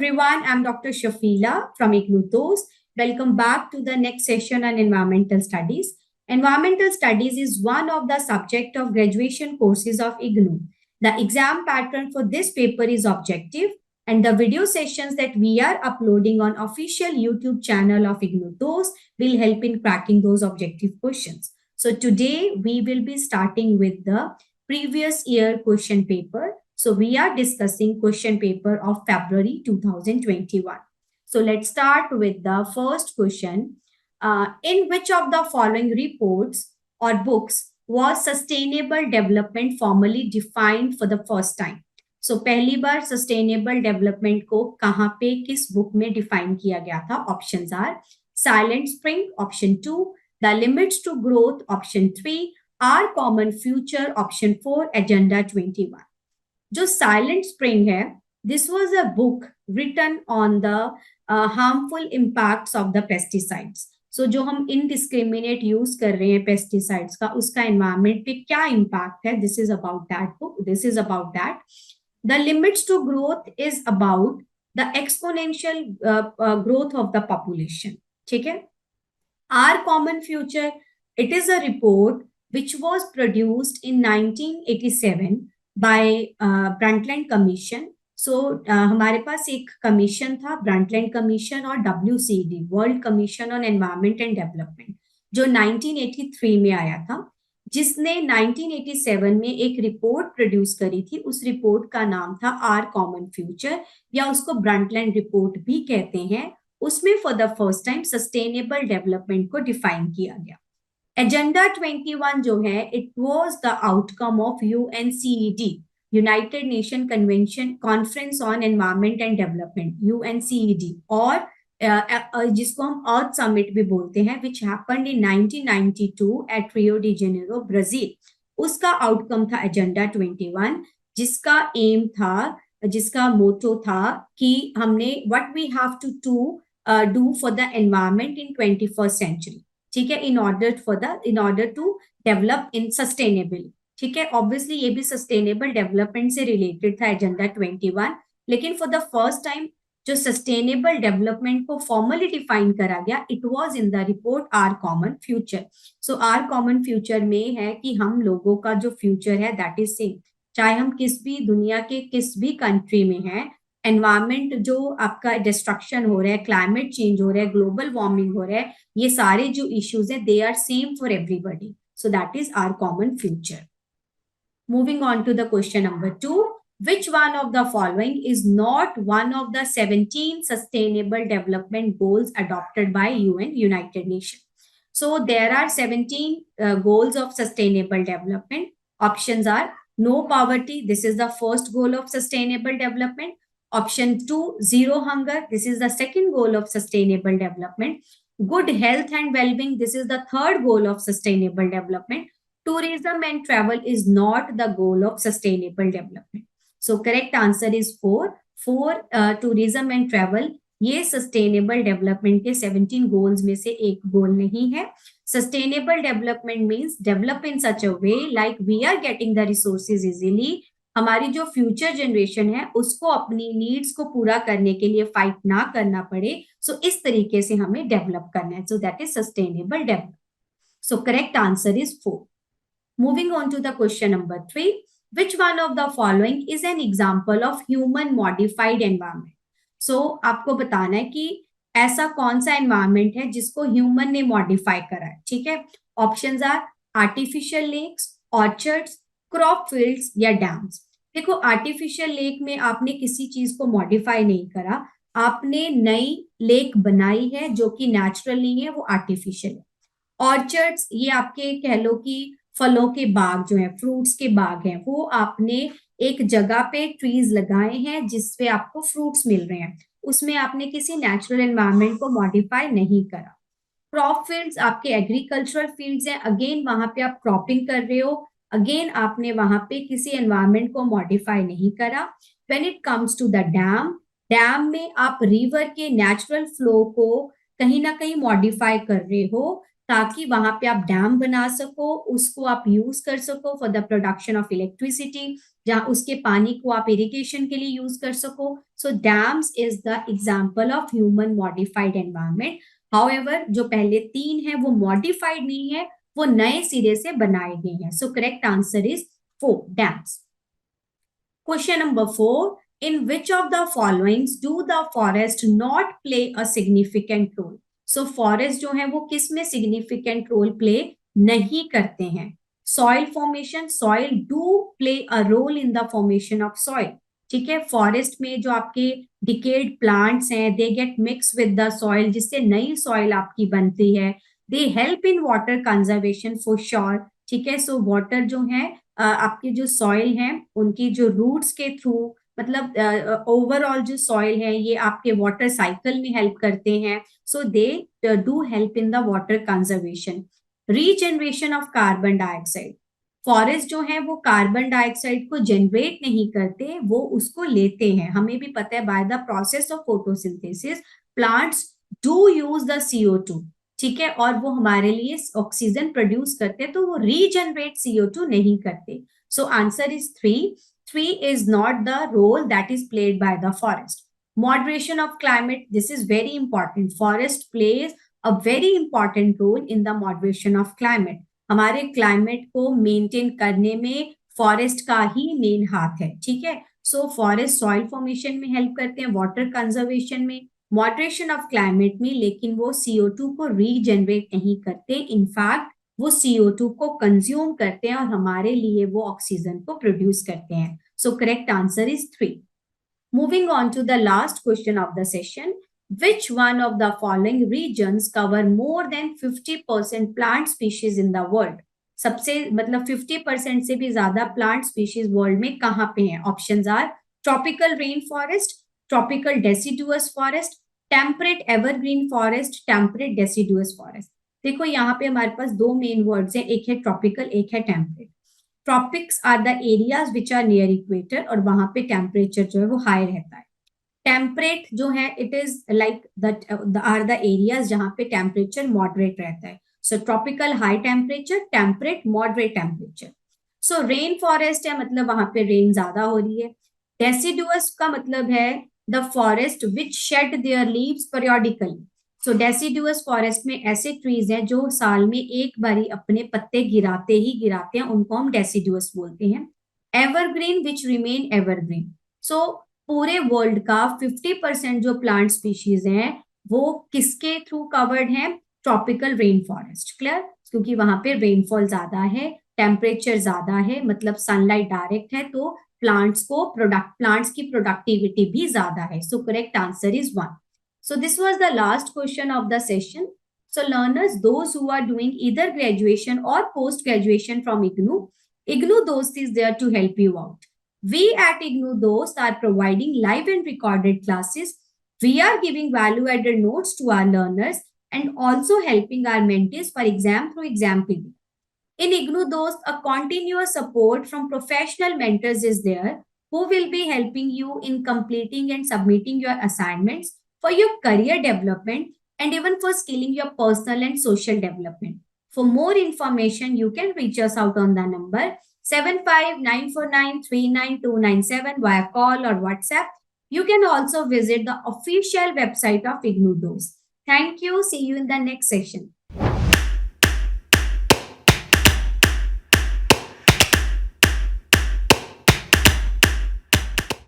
everyone, I'm Dr. Shafila from IGNU. Welcome back to the next session on environmental studies. Environmental studies is one of the subject of graduation courses of IGNU. The exam pattern for this paper is objective, and the video sessions that we are uploading on official YouTube channel of IGNU will help in cracking those objective questions. So today we will be starting with the previous year question paper. So we are discussing question paper of February 2021. So let's start with the first question. In which of the following reports or books was sustainable development formally defined for the first time? So पहली बार sustainable development को कहाँ पे किस book में define किया गया था? Options are silent spring option 2, the limits to growth option 3, our common future option 4, agenda 21. जो साइलेंट स्प्रिंग है, this was a book written on the harmful impacts of the pesticides. So जो हम indiscriminate use कर रहे हैं pesticides का, उसका environment पे क्या इम्पैक्ट है, this is about that book. This is about that. The limits to growth is about the exponential growth of the population. ठीक है. Our common future, it is a report which was produced in 1987 by Brundtland commission. सो हमारे पास एक commission था, Brundtland commission और WCD, world commission on environment and development, जो 1983 में आया था, जिसने 1987 में एक रिपोर्ट प्रोड्यूस करी थी. उस रिपोर्ट का नाम था आर कॉमन फ्यूचर, या उसको ब्रंटलैंड रिपोर्ट भी कहते हैं. उसमें for the first time sustainable development को डिफाइन किया गया. एजेंडा 21 जो है, it was the outcome of UNCED, united nation convention conference on environment and development, UNCED, और जिसको हम अर्थ समिट भी बोलते हैं, which happened in 1992 at Rio de Janeiro, Brazil. उसका आउटकम था एजेंडा 21, जिसका एम था, जिसका मोटो था कि हमने what we have to do for the environment in 21st century. ठीक है, in order to develop in sustainable. ठीक है, ऑब्वियसली ये भी सस्टेनेबल डेवलपमेंट से रिलेटेड था एजेंडा 21, लेकिन फॉर द फर्स्ट टाइम जो सस्टेनेबल डेवलपमेंट को फॉर्मली डिफाइन करा गया, it was in the report our common future. So our common future में है कि हम लोगों का जो फ्यूचर है दैट इज सेम, चाहे हम किस भी दुनिया के किस भी कंट्री में हैं. एनवायरमेंट जो आपका डिस्ट्रक्शन हो रहा है, क्लाइमेट चेंज हो रहा है, ग्लोबल वार्मिंग हो रहा है, ये सारे जो इश्यूज है, they are same for everybody. So that is our common future. Moving on to the question number 2. Which one of the following is not one of the 17 sustainable development goals adopted by UN, United Nations? So there are 17 goals of sustainable development. Options are no poverty. This is the first goal of sustainable development. Option 2, zero hunger. This is the second goal of sustainable development. Good health and well-being. This is the third goal of sustainable development. Tourism and travel is not the goal of sustainable development. So correct answer is 4. Tourism and travel, ये sustainable development के 17 goals में से एक goal नहीं है. Sustainable development means develop in such a way like we are getting the resources easily. हमारी जो future generation है उसको अपनी नीड्स को पूरा करने के लिए फाइट ना करना पड़े. सो इस तरीके से हमें डेवलप करना है. So that is sustainable development. So correct answer is 4. Moving on to the question number 3. Which one of the following is an example of human modified environment? So आपको बताना है कि ऐसा कौन सा एनवायरमेंट है जिसको ह्यूमन ने मॉडिफाई करा है. ठीक है, options are artificial lakes, orchards, crop fields या डैम्स. देखो, आर्टिफिशियल लेक में आपने किसी चीज को मॉडिफाई नहीं करा, आपने नई लेक बनाई है जो कि नेचुरल नहीं है, वो आर्टिफिशियल है. ऑर्चर्ड्स, ये आपके कह लो कि फलों के बाग जो है, फ्रूट्स के बाग हैं, वो आपने एक जगह पे ट्रीज लगाए हैं जिसपे आपको फ्रूट्स मिल रहे हैं, उसमें आपने किसी नेचुरल एनवायरनमेंट को मॉडिफाई नहीं करा. क्रॉप फील्ड्स आपके एग्रीकल्चरल फील्ड्स हैं, अगेन वहां पे आप क्रॉपिंग कर रहे हो, अगेन आपने वहां पे किसी एनवायरनमेंट को मॉडिफाई नहीं करा. When it comes to the dam, dam में आप रिवर के नेचुरल फ्लो को कहीं ना कहीं मॉडिफाई कर रहे हो ताकि वहां पे आप डैम बना सको, उसको आप यूज कर सको for the production of electricity, जहां उसके पानी को आप इरिगेशन के लिए यूज कर सको. So dams is the example of human modified environment. However जो पहले तीन है वो मॉडिफाइड नहीं है, वो नए सिरे से बनाए गए हैं. So correct answer is 4 dams. Question number 4. In which of the followings do the forest not play a significant role? So forest जो है वो किस में significant role play नहीं करते हैं? Soil formation, soil do play a role in the formation of soil. ठीक है, फॉरेस्ट में जो आपके डिकेड प्लांट्स हैं they get mix with the soil, जिससे नई सॉइल आपकी बनती है. They help in water conservation for sure. ठीक है, सो वाटर जो है आपकी जो सॉइल है उनकी जो रूट्स के थ्रू, मतलब ओवरऑल जो सॉइल है ये आपके वाटर साइकिल में हेल्प करते हैं. So they do help in the water conservation. Regeneration of carbon dioxide. Forest जो है वो कार्बन डाइऑक्साइड को जनरेट नहीं करते, वो उसको लेते हैं. हमें भी पता है by the process of photosynthesis plants do use the CO2. ठीक है, और वो हमारे लिए ऑक्सीजन प्रोड्यूस करते हैं, तो वो रीजनरेट CO2 नहीं करते. So answer is 3. 3 is not the role that is played by the forest. Moderation of climate, this is very important. Forest plays a very important role in the moderation of climate. हमारे climate को maintain करने में forest का ही main हाथ है. ठीक है, so forest soil formation में हेल्प करते हैं, वाटर कंजर्वेशन में, मॉडरेशन ऑफ क्लाइमेट में, लेकिन वो CO2 को रीजनरेट नहीं करते. इनफैक्ट वो CO2 को कंज्यूम करते हैं और हमारे लिए वो ऑक्सीजन को प्रोड्यूस करते हैं. So correct answer is 3. Moving on to the last question of the session. Which one of the following regions cover more than 50% plant species in the world? सबसे मतलब 50% से भी ज्यादा प्लांट स्पीशीज वर्ल्ड में कहाँ पे हैं? Options are tropical rain forest, tropical deciduous forest, temperate evergreen forest, temperate deciduous forest. देखो यहाँ पे हमारे पास दो मेन वर्ड्स हैं, एक है ट्रॉपिकल, एक है temperate. Tropics are the areas which are near equator, और वहां पे टेम्परेचर जो है वो हाई रहता है. टेम्परेट जो है it is like the are the areas जहां पे टेम्परेचर मॉडरेट रहता है. So tropical high temperature, temperate moderate temperature. So rain forest है, मतलब वहां पे रेन ज्यादा हो रही है. डेसिडुअस का मतलब है the forest which shade there leaves periodically. So deciduous forest में ऐसे ट्रीज हैं जो साल में एक बारी अपने पत्ते गिराते ही गिराते हैं, उनको हम डेसिडुअस बोलते हैं. Evergreen which remain evergreen. So पूरे वर्ल्ड का 50% जो प्लांट स्पीशीज हैं वो किसके थ्रू कवर्ड है? Tropical rain forest. क्लियर? क्योंकि वहां पे रेनफॉल ज्यादा है, टेम्परेचर ज्यादा है, मतलब सनलाइट डायरेक्ट है, तो प्लांट्स की प्रोडक्टिविटी भी ज्यादा है. सो correct answer is 1. So this was the last question of the session. So learners, those who are doing either graduation or post-graduation from IGNOU Dost is there to help you out. We at IGNOU Dost are providing live and recorded classes. We are giving value-added notes to our learners and also helping our mentees for exam through exam period. In IGNOU Dost, a continuous support from professional mentors is there who will be helping you in completing and submitting your assignments for your career development and even for skilling your personal and social development. For more information, you can reach us out on the number 75949399297 via call or WhatsApp. You can also visit the official website of IGNOU Dost. Thank you. See you in the next session.